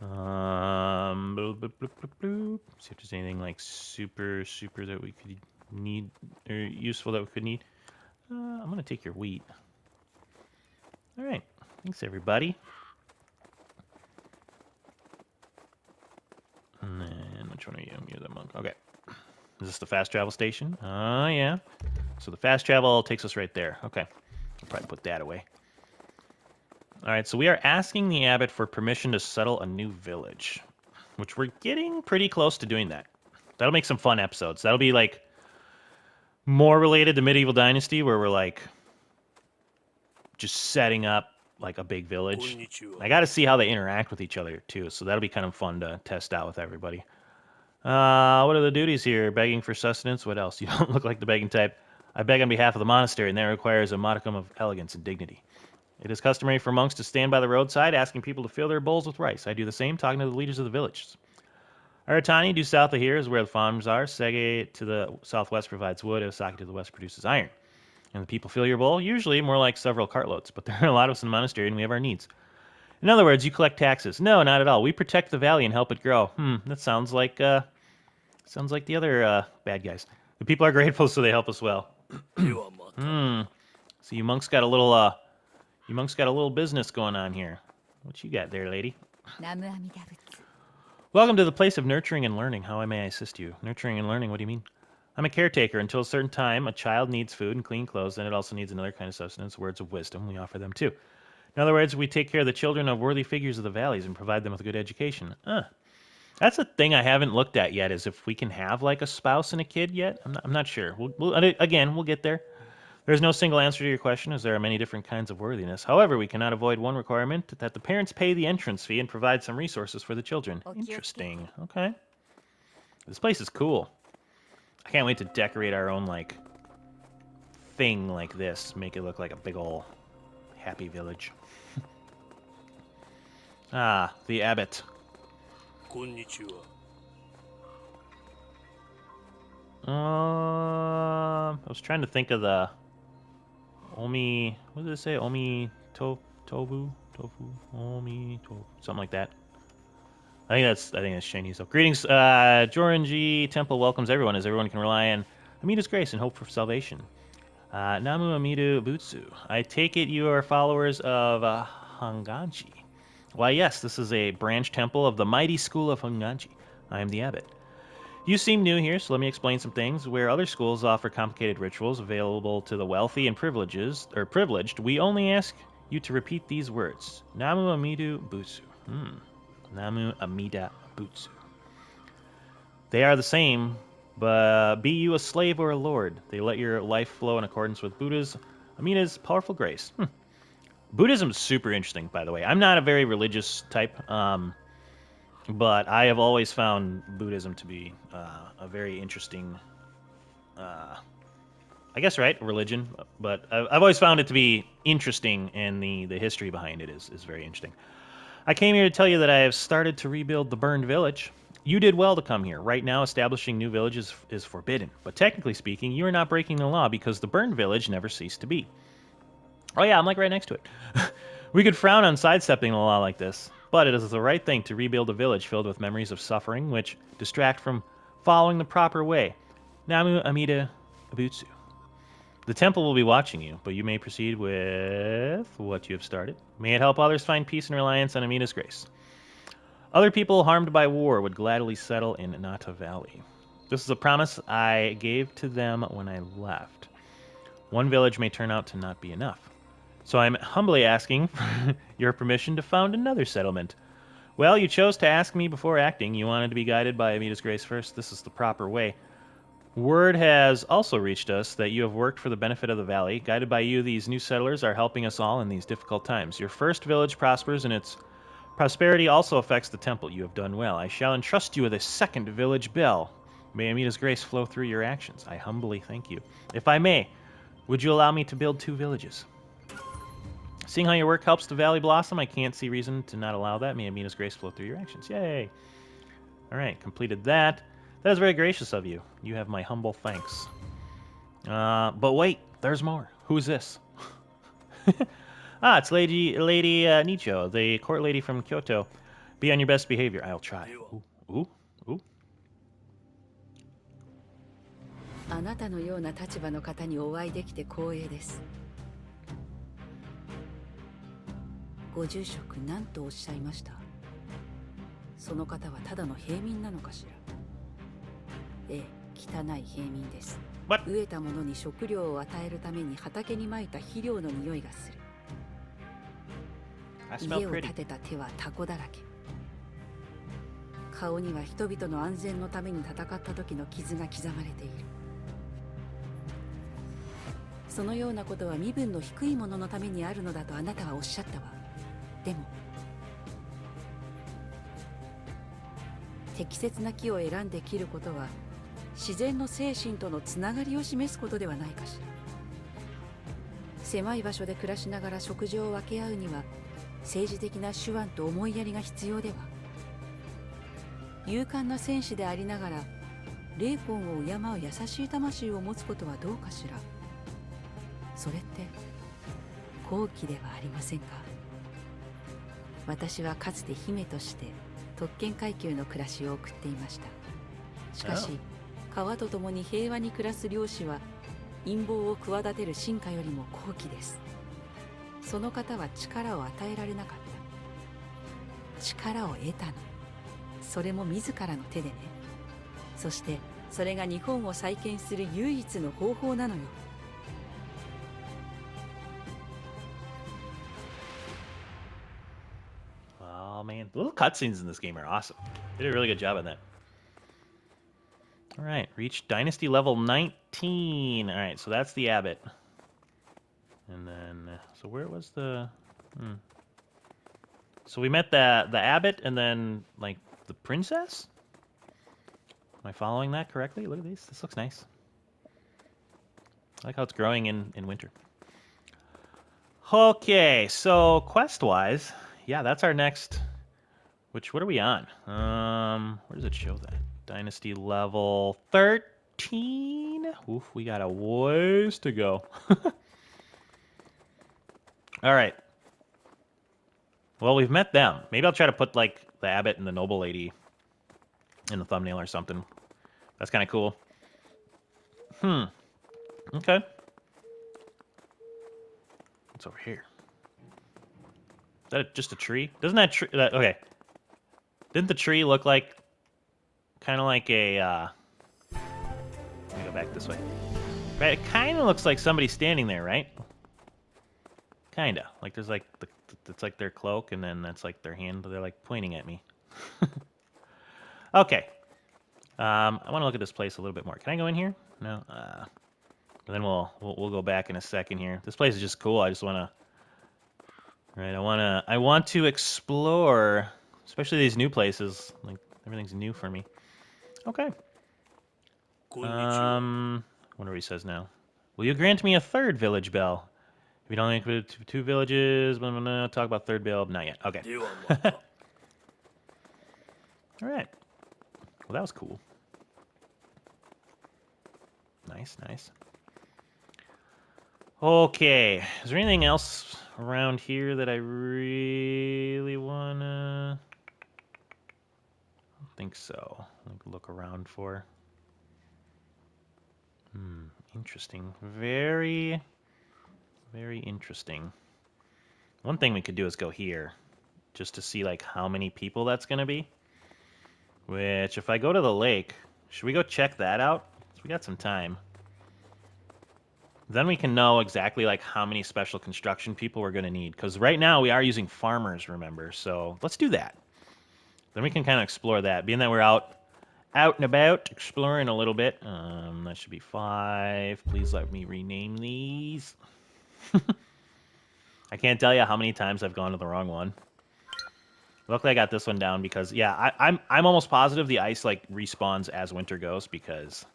Bloop, bloop, bloop, bloop, bloop. See if there's anything like super that we could need or useful that we could need. I'm gonna take your wheat. All right. Thanks, everybody. And then, which one are you? You're the monk. Okay. Is this the fast travel station? Oh, yeah. So the fast travel takes us right there. Okay. I'll probably put that away. All right, so we are asking the abbot for permission to settle a new village, which we're getting pretty close to doing that. That'll make some fun episodes. That'll be, like, more related to Medieval Dynasty, where we're, like, just setting up like a big village. I got to see how they interact with each other too, so that'll be kind of fun to test out with everybody. What are the duties here? Begging for sustenance? What else? You don't look like the begging type. I beg on behalf of the monastery, and that requires a modicum of elegance and dignity. It is customary for monks to stand by the roadside asking people to fill their bowls with rice. I do the same, talking to the leaders of the villages. Aratani, due south of here, is where the farms are. Sege to the southwest provides wood. Osaki to the west produces iron. And the people fill your bowl? Usually more like several cartloads, but there are a lot of us in the monastery and we have our needs. In other words, you collect taxes. No, not at all. We protect the valley and help it grow. That sounds like the other bad guys. The people are grateful, so they help us well. So you monks got a little business going on here. What you got there, lady? Welcome to the place of nurturing and learning. How may I assist you? Nurturing and learning, what do you mean? I'm a caretaker. Until a certain time, a child needs food and clean clothes, and it also needs another kind of sustenance, words of wisdom. We offer them too. In other words, we take care of the children of worthy figures of the valleys and provide them with a good education. That's a thing I haven't looked at yet, is if we can have like a spouse and a kid yet. I'm not sure. We'll get there. There's no single answer to your question, as there are many different kinds of worthiness. However, we cannot avoid one requirement, that the parents pay the entrance fee and provide some resources for the children. Interesting. Okay. This place is cool. I can't wait to decorate our own, like, thing like this. Make it look like a big ol' happy village. Ah, the Abbot. Konnichiwa. I was trying to think of the Omi. What did it say? Omi tofu, Omi tofu, something like that. I think that's Chinese. So greetings, Joranji Temple welcomes everyone, as everyone can rely on Amida's grace and hope for salvation. Namu Amidu Butsu. I take it you are followers of Honganji. Why, yes, this is a branch temple of the mighty school of Honganji. I am the abbot. You seem new here, so let me explain some things. Where other schools offer complicated rituals available to the wealthy and privileged, we only ask you to repeat these words. Namu Amidu Butsu. Namu Amida Butsu. They are the same, but be you a slave or a lord, they let your life flow in accordance with Amida's powerful grace. Buddhism's super interesting, by the way. I'm not a very religious type, but I have always found Buddhism to be a very interesting, I guess, right, religion. But I've always found it to be interesting, and the history behind it is very interesting. I came here to tell you that I have started to rebuild the burned village. You did well to come here. Right now, establishing new villages is forbidden. But technically speaking, you are not breaking the law, because the burned village never ceased to be. Oh yeah, I'm like right next to it. We could frown on sidestepping the law like this, but it is the right thing to rebuild a village filled with memories of suffering, which distract from following the proper way. Namu Amida Abutsu. The temple will be watching you, but you may proceed with what you have started. May it help others find peace and reliance on Amida's grace. Other people harmed by war would gladly settle in Nata Valley. This is a promise I gave to them when I left. One village may turn out to not be enough. So I'm humbly asking for your permission to found another settlement. Well, you chose to ask me before acting. You wanted to be guided by Amida's grace first. This is the proper way. Word has also reached us that you have worked for the benefit of the valley. Guided by you, these new settlers are helping us all in these difficult times. Your first village prospers, and its prosperity also affects the temple. You have done well. I shall entrust you with a second village bell. May Amida's grace flow through your actions. I humbly thank you. If I may, would you allow me to build 2 villages? Seeing how your work helps the valley blossom, I can't see reason to not allow that. May Amina's grace flow through your actions. Yay! All right, completed that. That is very gracious of you. You have my humble thanks. But wait, there's more. Who's this? It's Lady Nijō, the court lady from Kyoto. Be on your best behavior. I'll try. Ooh. あなたのような立場の方にお会いできて光栄です。ご住職何とおっしゃいました？その方はただの平民なのかしら？ええ、汚い平民です。飢えた者に食料を与えるために畑にまいた肥料の匂いがする。家を建てた手はタコだらけ。顔には人々の安全のために戦った時の傷が刻まれている。そのようなことは身分の低い者のためにあるのだとあなたはおっしゃったわ。でも適切な木を選んで切ることは自然の精神とのつながりを示すことではないかしら。狭い場所で暮らしながら食事を分け合うには政治的な手腕と思いやりが必要では。勇敢な戦士でありながら霊魂を敬う優しい魂を持つことはどうかしら。それって好奇ではありませんか。私はかつて姫として特権階級の暮らしを送っていました。しかし川と共に平和に暮らす漁師は陰謀を企てる進化よりも高貴です。その方は力を与えられなかった。力を得たの。それも自らの手でね。そしてそれが日本を再建する唯一の方法なのよ。Oh man, the little cutscenes in this game are awesome. They did a really good job on that. All right, reach Dynasty level 19. All right, so that's the Abbot. And then, so where was the... So we met the Abbot and then, like, the Princess? Am I following that correctly? Look at these. This looks nice. I like how it's growing in winter. Okay, so quest-wise, yeah, that's our next... What are we on? Where does it show that? Dynasty level 13? Oof, we got a ways to go. All right. Well, we've met them. Maybe I'll try to put, like, the Abbot and the Noble Lady in the thumbnail or something. That's kind of cool. Okay. What's over here? Is that just a tree? Doesn't that tree... okay. Didn't the tree look like... kind of like a... Let me go back this way. Right, it kind of looks like somebody standing there, right? Kind of. Like there's like... it's like their cloak, and then that's like their hand. They're like pointing at me. Okay. I want to look at this place a little bit more. Can I go in here? No. Then we'll go back in a second here. This place is just cool. I just want to... Right, I want to explore, especially these new places. Like everything's new for me. Okay. Wonder what he says now. Will you grant me a third village bell? If you don't include two villages, blah, blah, blah, talk about third bell. Not yet. Okay. All right. Well, that was cool. Nice, nice. Okay. Is there anything else around here that I really wanna... I don't think so. Look around for. Interesting. Very, very interesting. One thing we could do is go here, just to see like how many people that's gonna be. Which, if I go to the lake, should we go check that out? We got some time. Then we can know exactly like how many special construction people we're gonna need. Because right now we are using farmers, remember? So let's do that. Then we can kind of explore that. Being that we're out and about, exploring a little bit. That should be 5. Please let me rename these. I can't tell you how many times I've gone to the wrong one. Luckily I got this one down because, yeah, I'm almost positive the ice, like, respawns as winter goes because,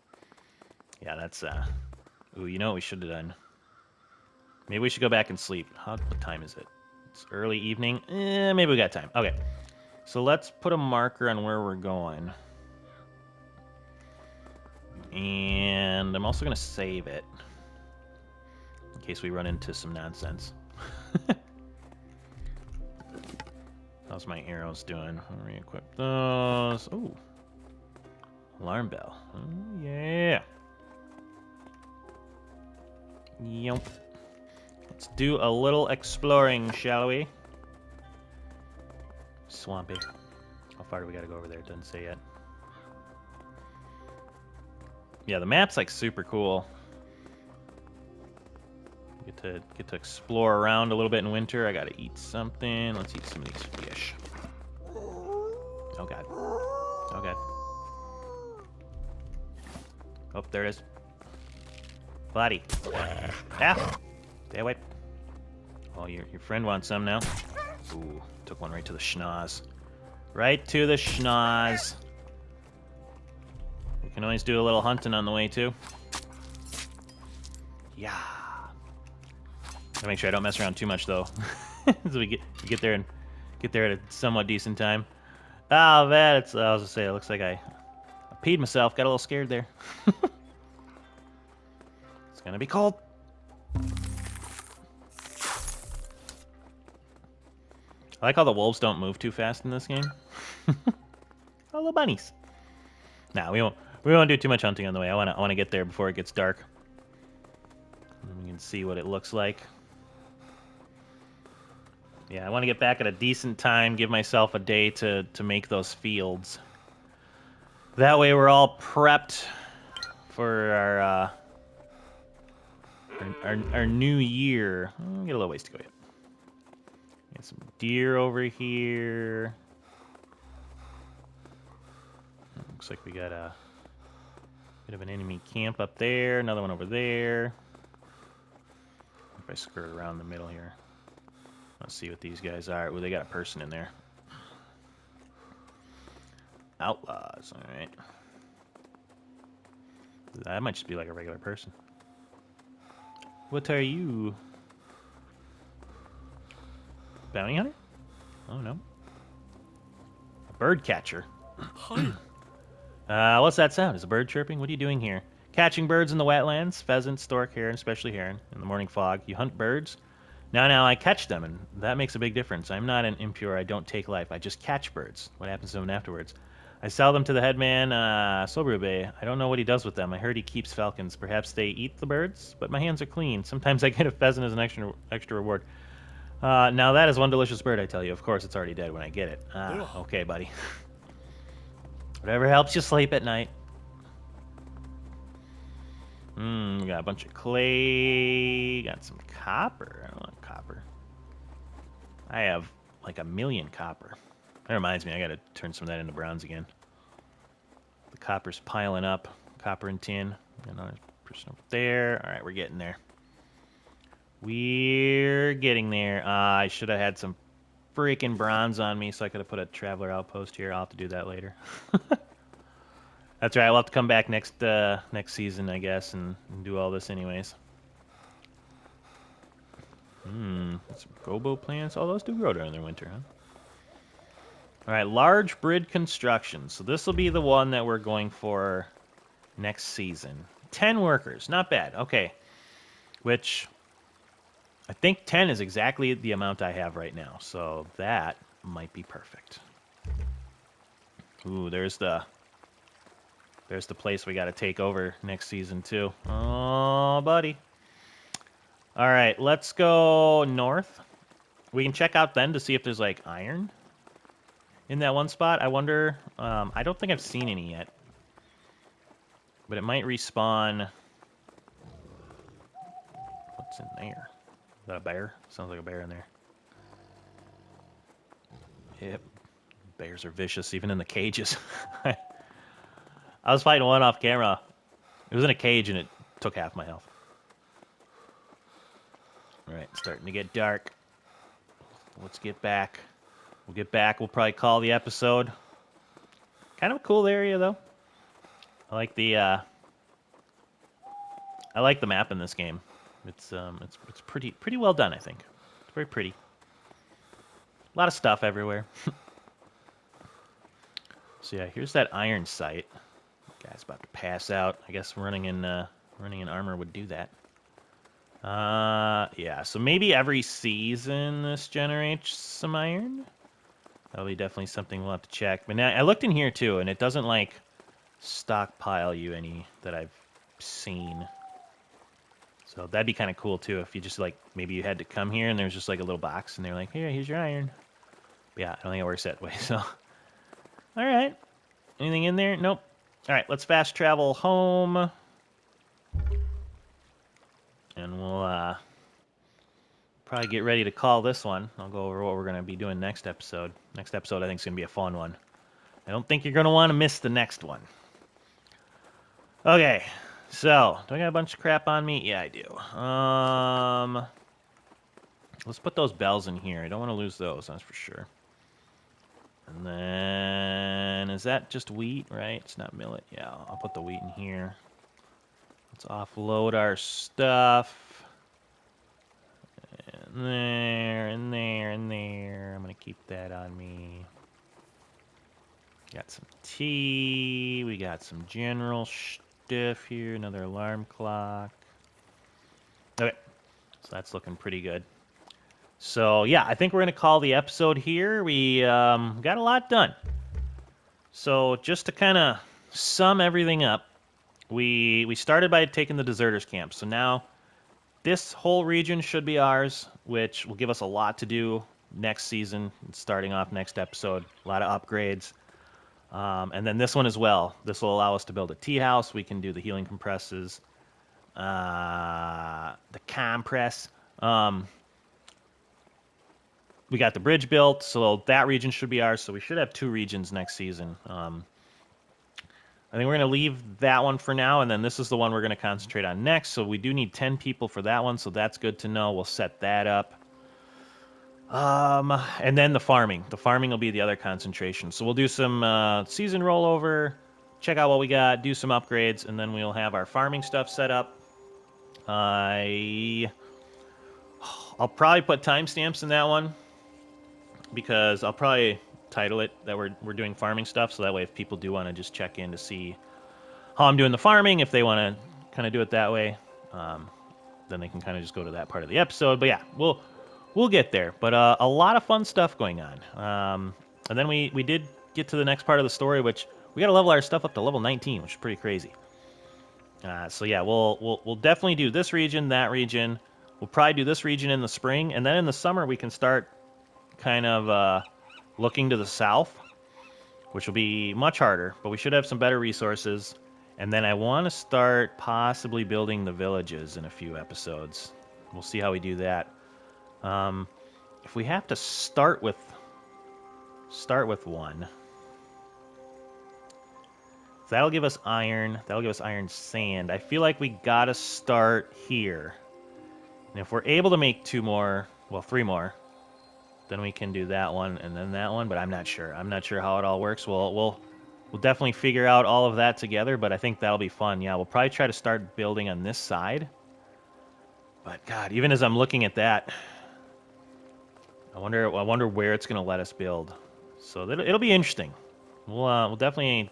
yeah, that's, ooh, you know what we should have done? Maybe we should go back and sleep. What time is it? It's early evening. Maybe we got time. Okay. So let's put a marker on where we're going. And I'm also going to save it. In case we run into some nonsense. How's my arrows doing? I'll re-equip those. Ooh. Alarm bell. Oh, yeah. Yep. Let's do a little exploring, shall we? Swampy. How far do we gotta go over there? It doesn't say yet. Yeah, the map's like super cool. Get to explore around a little bit in winter. I gotta eat something. Let's eat some of these fish. Oh god. Oh god. Oh, there it is. Buddy. Ah! Stay away. Oh, your friend wants some now. Ooh, took one right to the schnoz. Right to the schnoz. We can always do a little hunting on the way too. Yeah. Gotta make sure I don't mess around too much though. So we get there at a somewhat decent time. Oh man, I was gonna say it looks like I peed myself, got a little scared there. It's gonna be cold. I like how the wolves don't move too fast in this game. Oh, little bunnies. Nah, we won't do too much hunting on the way. I wanna get there before it gets dark. And we can see what it looks like. Yeah, I want to get back at a decent time, give myself a day to make those fields. That way we're all prepped for our new year. We got a little ways to go yet. Got some deer over here. Looks like we got a bit of an enemy camp up there. Another one over there. If I skirt around the middle here. Let's see what these guys are. Oh, they got a person in there. Outlaws, alright. That might just be like a regular person. What are you? Bounty hunter? Oh, no. A bird catcher. What's that sound? Is a bird chirping? What are you doing here? Catching birds in the wetlands. Pheasant, stork, heron, especially heron. In the morning fog. You hunt birds? Now, I catch them, and that makes a big difference. I'm not an impure. I don't take life. I just catch birds. What happens to them afterwards? I sell them to the headman, Sobrube. I don't know what he does with them. I heard he keeps falcons. Perhaps they eat the birds? But my hands are clean. Sometimes I get a pheasant as an extra reward. Now that is one delicious bird, I tell you. Of course, it's already dead when I get it. Okay, buddy. Whatever helps you sleep at night. We got a bunch of clay. Got some copper. I don't want copper. I have like 1,000,000 copper. That reminds me, I gotta turn some of that into bronze again. The copper's piling up. Copper and tin. Another person over there. Alright, we're getting there. We're getting there. I should have had some freaking bronze on me so I could have put a traveler outpost here. I'll have to do that later. That's right, we'll have to come back next season, I guess, and do all this anyways. Some gobo plants. Oh, those do grow during the winter, huh? Alright, large bridge construction. So this will be the one that we're going for next season. 10 workers, not bad. Okay. Which, I think 10 is exactly the amount I have right now. So that might be perfect. Ooh, there's the place we got to take over next season, too. Oh, buddy. All right, let's go north. We can check out then to see if there's, like, iron in that one spot. I wonder... I don't think I've seen any yet. But it might respawn... What's in there? Is that a bear? Sounds like a bear in there. Yep. Bears are vicious, even in the cages. I was fighting one off camera. It was in a cage and it took half my health. Alright, starting to get dark. Let's get back. We'll get back. We'll probably call the episode. Kind of a cool area, though. I like the map in this game. It's pretty well done, I think. It's very pretty. A lot of stuff everywhere. So yeah, here's that iron sight. Guy's about to pass out. I guess running in armor would do that. Yeah, so maybe every season this generates some iron. That'll be definitely something we'll have to check. But now I looked in here too, and it doesn't like stockpile you any that I've seen. So that'd be kind of cool too if you just like maybe you had to come here and there's just like a little box and they're like, here, here's your iron. But yeah, I don't think it works that way. So, all right, anything in there? Nope. All right, let's fast travel home, and we'll probably get ready to call this one. I'll go over what we're going to be doing next episode. Next episode, I think, is going to be a fun one. I don't think you're going to want to miss the next one. Okay, so, do I got a bunch of crap on me? Yeah, I do. Let's put those bells in here. I don't want to lose those, that's for sure. And then, is that just wheat, right? It's not millet. Yeah, I'll put the wheat in here. Let's offload our stuff. And there, and there, and there. I'm going to keep that on me. Got some tea. We got some general stuff here. Another alarm clock. Okay, so that's looking pretty good. So, yeah, I think we're going to call the episode here. We got a lot done. So, just to kind of sum everything up, we started by taking the deserters camp. So now, this whole region should be ours, which will give us a lot to do next season, starting off next episode. A lot of upgrades. And then this one as well. This will allow us to build a tea house. We can do the healing compresses, the compress. We got the bridge built, so that region should be ours. So we should have 2 regions next season. I think we're going to leave that one for now, and then this is the one we're going to concentrate on next. So we do need 10 people for that one, so that's good to know. We'll set that up. And then the farming. The farming will be the other concentration. So we'll do some season rollover, check out what we got, do some upgrades, and then we'll have our farming stuff set up. I'll probably put timestamps in that one, because I'll probably title it that we're doing farming stuff, so that way if people do want to just check in to see how I'm doing the farming, if they want to kind of do it that way, then they can kind of just go to that part of the episode. But yeah, we'll get there. But a lot of fun stuff going on. And then we did get to the next part of the story, which we got to level our stuff up to level 19, which is pretty crazy. So yeah, we'll definitely do this region, that region. We'll probably do this region in the spring, and then in the summer we can start kind of looking to the south, which will be much harder, but we should have some better resources. And then I want to start possibly building the villages in a few episodes. We'll see how we do that. If we have to start with one, that'll give us iron. That'll give us iron sand. I feel like we gotta start here. And if we're able to make 2 more, well, 3 more, then we can do that one and then that one, but I'm not sure. I'm not sure how it all works. We'll definitely figure out all of that together, but I think that'll be fun. Yeah, we'll probably try to start building on this side. But God, even as I'm looking at that, I wonder where it's going to let us build. So it'll be interesting. We'll definitely,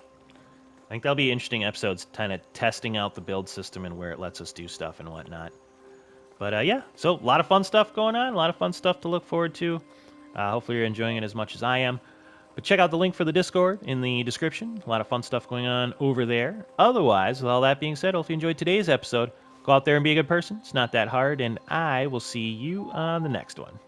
I think that'll be interesting episodes, kind of testing out the build system and where it lets us do stuff and whatnot. But yeah, so a lot of fun stuff going on, a lot of fun stuff to look forward to. Hopefully you're enjoying it as much as I am. But check out the link for the Discord in the description. A lot of fun stuff going on over there. Otherwise, with all that being said, hopefully you enjoyed today's episode. Go out there and be a good person. It's not that hard, and I will see you on the next one.